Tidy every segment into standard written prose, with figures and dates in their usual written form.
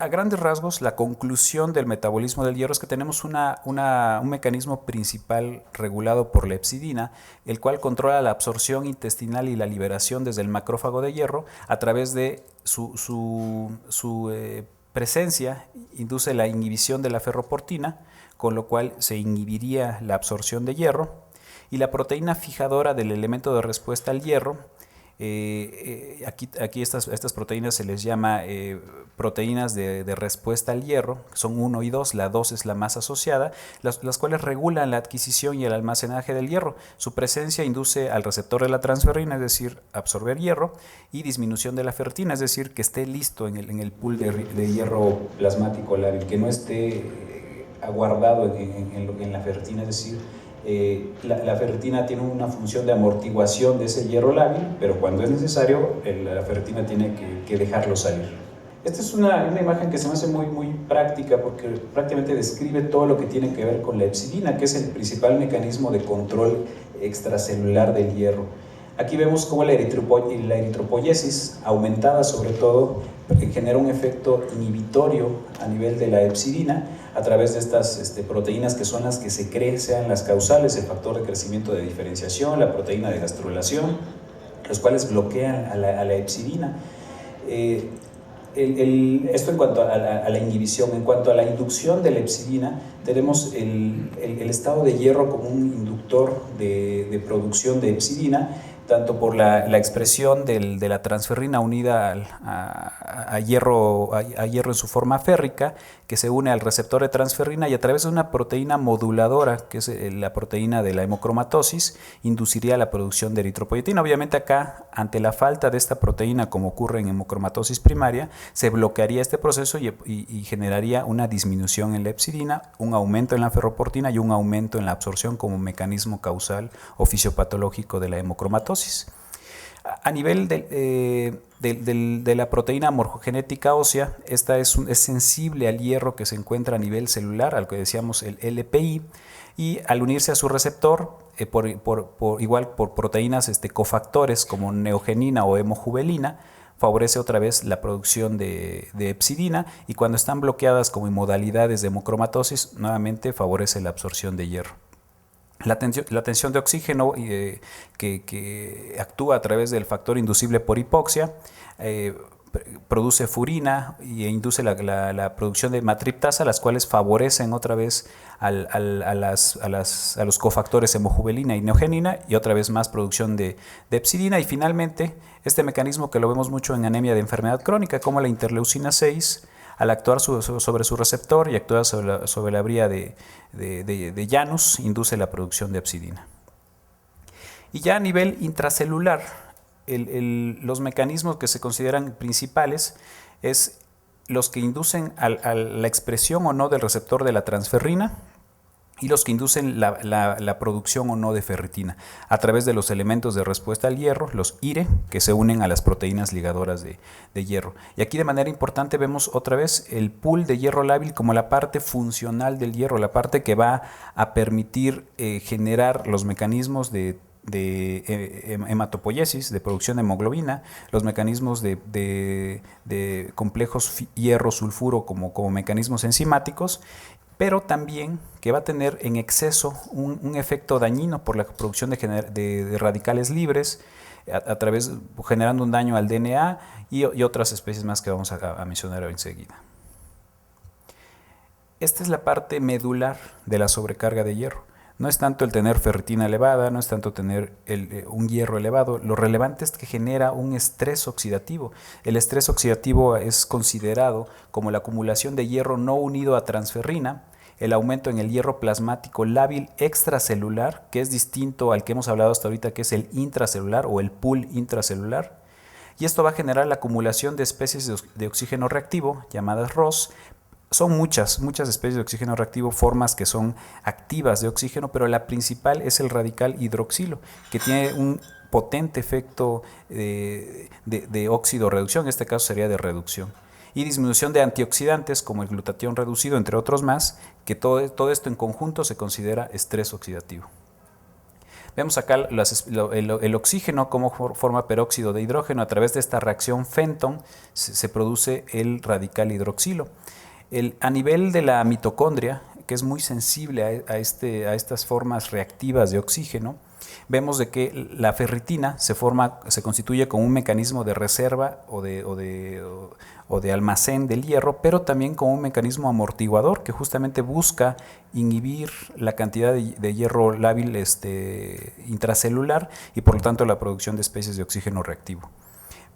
a grandes rasgos, la conclusión del metabolismo del hierro es que tenemos un mecanismo principal regulado por la hepcidina, el cual controla la absorción intestinal y la liberación desde el macrófago de hierro a través de su presencia, induce la inhibición de la ferroportina, con lo cual se inhibiría la absorción de hierro, y la proteína fijadora del elemento de respuesta al hierro. Aquí estas proteínas se les llama proteínas de respuesta al hierro, son 1 y 2, la 2 es la más asociada, las cuales regulan la adquisición y el almacenaje del hierro. Su presencia induce al receptor de la transferrina, es decir, absorber hierro, y disminución de la ferritina, es decir, que esté listo en el pool de hierro plasmático lábil, que no esté aguardado en la ferritina, es decir, la ferritina tiene una función de amortiguación de ese hierro lábil, pero cuando es necesario, la ferritina tiene que dejarlo salir. Esta es una imagen que se me hace muy práctica porque prácticamente describe todo lo que tiene que ver con la hepcidina, que es el principal mecanismo de control extracelular del hierro. Aquí vemos cómo la eritropoyesis, aumentada sobre todo, genera un efecto inhibitorio a nivel de la hepcidina a través de estas proteínas que son las que se cree sean las causales, el factor de crecimiento de diferenciación, la proteína de gastrulación, los cuales bloquean a la hepcidina. Esto en cuanto a la inhibición. En cuanto a la inducción de la hepcidina, tenemos el estado de hierro como un inductor de producción de hepcidina, tanto por la expresión de la transferrina unida a hierro en su forma férrica, que se une al receptor de transferrina y a través de una proteína moduladora, que es la proteína de la hemocromatosis, induciría la producción de eritropoyetina. Obviamente acá, ante la falta de esta proteína, como ocurre en hemocromatosis primaria, se bloquearía este proceso y generaría una disminución en la hepcidina, un aumento en la ferroportina y un aumento en la absorción como mecanismo causal o fisiopatológico de la hemocromatosis. A nivel de la proteína morfogenética ósea, esta es sensible al hierro que se encuentra a nivel celular, al que decíamos el LPI, y al unirse a su receptor, igual por proteínas cofactores como neogenina o hemojuvelina, favorece otra vez la producción de hepcidina, y cuando están bloqueadas como en modalidades de hemocromatosis, nuevamente favorece la absorción de hierro. La tensión de oxígeno que actúa a través del factor inducible por hipoxia produce furina e induce la producción de matriptasa, las cuales favorecen otra vez a los cofactores hemojuvelina y neogenina, y otra vez más producción de hepcidina. Y finalmente, este mecanismo que lo vemos mucho en anemia de enfermedad crónica, como la interleucina 6, al actuar sobre su receptor y actuar sobre la vía de Janus, induce la producción de hepcidina. Y ya a nivel intracelular, los mecanismos que se consideran principales es los que inducen a la expresión o no del receptor de la transferrina, y los que inducen la producción o no de ferritina a través de los elementos de respuesta al hierro, los IRE, que se unen a las proteínas ligadoras de hierro. Y aquí de manera importante vemos otra vez el pool de hierro lábil como la parte funcional del hierro, la parte que va a permitir generar los mecanismos de hematopoiesis, de producción de hemoglobina, los mecanismos de complejos hierro-sulfuro como mecanismos enzimáticos, pero también que va a tener en exceso un efecto dañino por la producción de radicales libres, generando un daño al DNA y otras especies más que vamos a mencionar enseguida. Esta es la parte medular de la sobrecarga de hierro. No es tanto el tener ferritina elevada, no es tanto tener un hierro elevado. Lo relevante es que genera un estrés oxidativo. El estrés oxidativo es considerado como la acumulación de hierro no unido a transferrina, el aumento en el hierro plasmático lábil extracelular, que es distinto al que hemos hablado hasta ahorita, que es el intracelular o el pool intracelular. Y esto va a generar la acumulación de especies de oxígeno reactivo, llamadas ROS. Son muchas especies de oxígeno reactivo, formas que son activas de oxígeno, pero la principal es el radical hidroxilo, que tiene un potente efecto de óxido reducción, en este caso sería de reducción, y disminución de antioxidantes como el glutatión reducido, entre otros más, que todo esto en conjunto se considera estrés oxidativo. Vemos acá el oxígeno como forma peróxido de hidrógeno. A través de esta reacción Fenton se produce el radical hidroxilo. A nivel de la mitocondria, que es muy sensible a estas formas reactivas de oxígeno, vemos de que la ferritina se constituye como un mecanismo de reserva o de almacén del hierro, pero también como un mecanismo amortiguador que justamente busca inhibir la cantidad de hierro lábil intracelular y por lo tanto la producción de especies de oxígeno reactivo.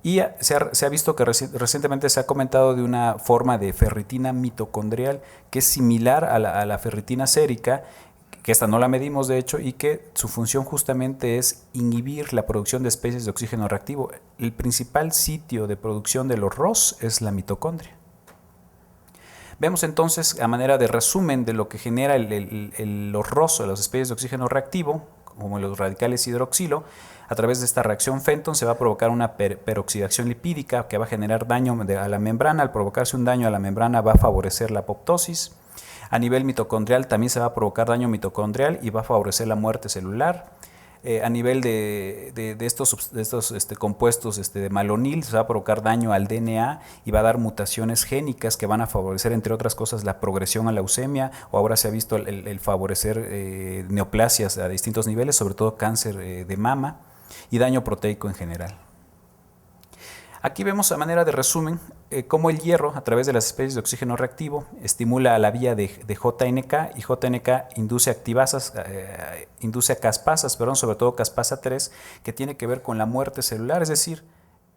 Y se ha visto que recientemente se ha comentado de una forma de ferritina mitocondrial que es similar a la ferritina sérica, que esta no la medimos de hecho, y que su función justamente es inhibir la producción de especies de oxígeno reactivo. El principal sitio de producción de los ROS es la mitocondria. Vemos entonces, a manera de resumen de lo que genera los ROS, las especies de oxígeno reactivo, como los radicales hidroxilo, a través de esta reacción Fenton se va a provocar una peroxidación lipídica que va a generar daño a la membrana. Al provocarse un daño a la membrana va a favorecer la apoptosis. A nivel mitocondrial también se va a provocar daño mitocondrial y va a favorecer la muerte celular. A nivel de estos compuestos de malonil se va a provocar daño al DNA y va a dar mutaciones génicas que van a favorecer, entre otras cosas, la progresión a la leucemia, o ahora se ha visto el favorecer neoplasias a distintos niveles, sobre todo cáncer de mama y daño proteico en general. Aquí vemos a manera de resumen cómo el hierro, a través de las especies de oxígeno reactivo, estimula la vía de JNK, y JNK induce a caspasas, sobre todo caspasa 3, que tiene que ver con la muerte celular, es decir,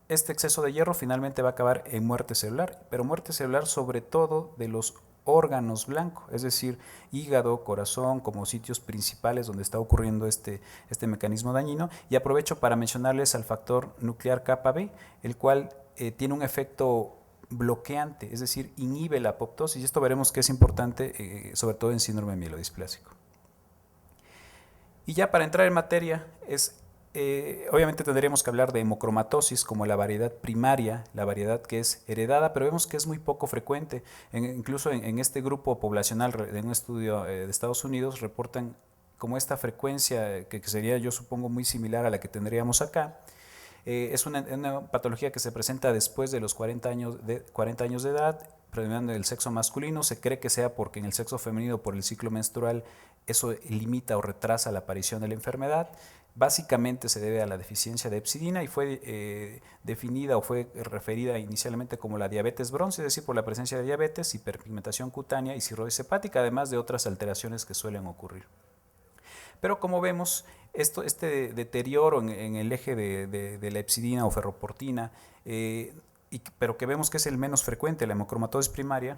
este exceso de hierro finalmente va a acabar en muerte celular, pero muerte celular sobre todo de los órganos blancos, es decir, hígado, corazón, como sitios principales donde está ocurriendo este mecanismo dañino. Y aprovecho para mencionarles al factor nuclear kappa B, el cual tiene un efecto bloqueante, es decir, inhibe la apoptosis, y esto veremos que es importante, sobre todo en síndrome mielodisplásico. Y ya para entrar en materia, obviamente tendríamos que hablar de hemocromatosis como la variedad primaria, la variedad que es heredada, pero vemos que es muy poco frecuente. Incluso en este grupo poblacional de un estudio de Estados Unidos reportan como esta frecuencia que sería, yo supongo, muy similar a la que tendríamos acá. Es una patología que se presenta después de los 40 años de edad, predominando del sexo masculino. Se cree que sea porque en el sexo femenino, por el ciclo menstrual, eso limita o retrasa la aparición de la enfermedad. Básicamente se debe a la deficiencia de hepcidina y fue definida o fue referida inicialmente como la diabetes bronce, es decir, por la presencia de diabetes, hiperpigmentación cutánea y cirrosis hepática, además de otras alteraciones que suelen ocurrir. Pero como vemos, este deterioro en el eje de la hepcidina o ferroportina, pero que vemos que es el menos frecuente, la hemocromatosis primaria,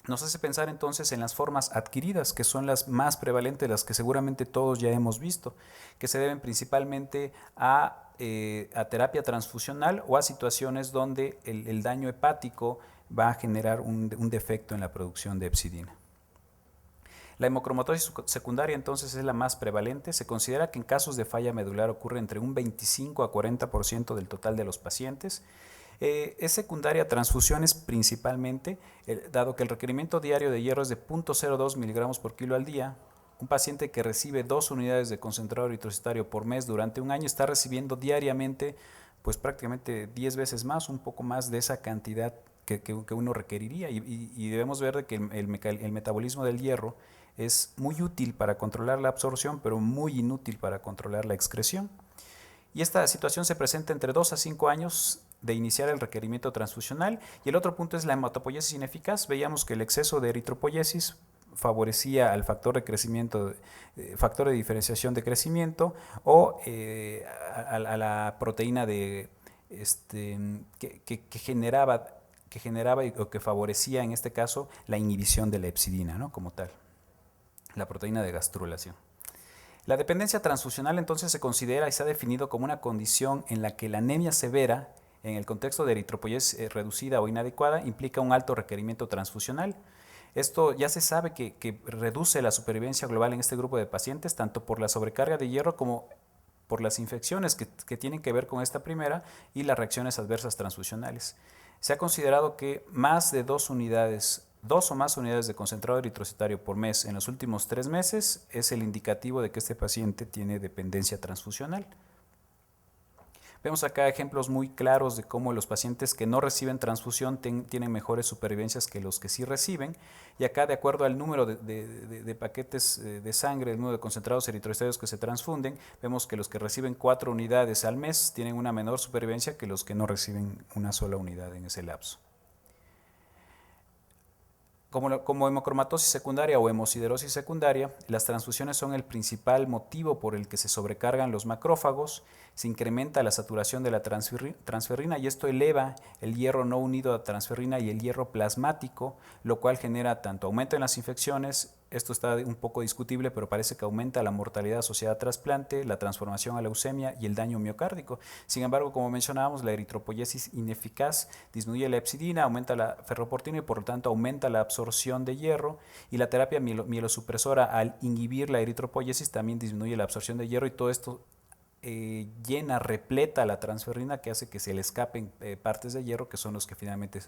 nos hace pensar entonces en las formas adquiridas, que son las más prevalentes, las que seguramente todos ya hemos visto, que se deben principalmente a terapia transfusional o a situaciones donde el daño hepático va a generar un defecto en la producción de hepcidina. La hemocromatosis secundaria entonces es la más prevalente. Se considera que en casos de falla medular ocurre entre un 25 a 40% del total de los pacientes. Es secundaria a transfusiones principalmente, dado que el requerimiento diario de hierro es de 0.02 miligramos por kilo al día. Un paciente que recibe 2 unidades de concentrado eritrocitario por mes durante un año está recibiendo diariamente pues prácticamente 10 veces más, un poco más de esa cantidad que uno requeriría, y debemos ver que el metabolismo del hierro es muy útil para controlar la absorción, pero muy inútil para controlar la excreción. Y esta situación se presenta entre 2 a 5 años de iniciar el requerimiento transfusional. Y el otro punto es la hematopoiesis ineficaz. Veíamos que el exceso de eritropoiesis favorecía al factor de crecimiento, factor de diferenciación de crecimiento, o a la proteína que generaba o que favorecía en este caso la inhibición de la hepcidina, ¿no?, como tal, la proteína de gastrulación. La dependencia transfusional entonces se considera y se ha definido como una condición en la que la anemia severa, en el contexto de eritropoiesis reducida o inadecuada, implica un alto requerimiento transfusional. Esto ya se sabe que reduce la supervivencia global en este grupo de pacientes, tanto por la sobrecarga de hierro como por las infecciones que tienen que ver con esta primera y las reacciones adversas transfusionales. Se ha considerado que más de 2 unidades 2 o más unidades de concentrado eritrocitario por mes en los últimos 3 meses es el indicativo de que este paciente tiene dependencia transfusional. Vemos acá ejemplos muy claros de cómo los pacientes que no reciben transfusión tienen mejores supervivencias que los que sí reciben. Y acá, de acuerdo al número de paquetes de sangre, el número de concentrados eritrocitarios que se transfunden, vemos que los que reciben 4 unidades al mes tienen una menor supervivencia que los que no reciben una sola unidad en ese lapso. Como hemocromatosis secundaria o hemosiderosis secundaria, las transfusiones son el principal motivo por el que se sobrecargan los macrófagos, se incrementa la saturación de la transferrina y esto eleva el hierro no unido a transferrina y el hierro plasmático, lo cual genera tanto aumento en las infecciones, esto está un poco discutible, pero parece que aumenta la mortalidad asociada a trasplante, la transformación a leucemia y el daño miocárdico. Sin embargo, como mencionábamos, la eritropoyesis ineficaz disminuye la hepcidina, aumenta la ferroportina y por lo tanto aumenta la absorción de hierro, y la terapia mielosupresora al inhibir la eritropoyesis también disminuye la absorción de hierro, y todo esto repleta la transferrina, que hace que se le escapen partes de hierro que son los que finalmente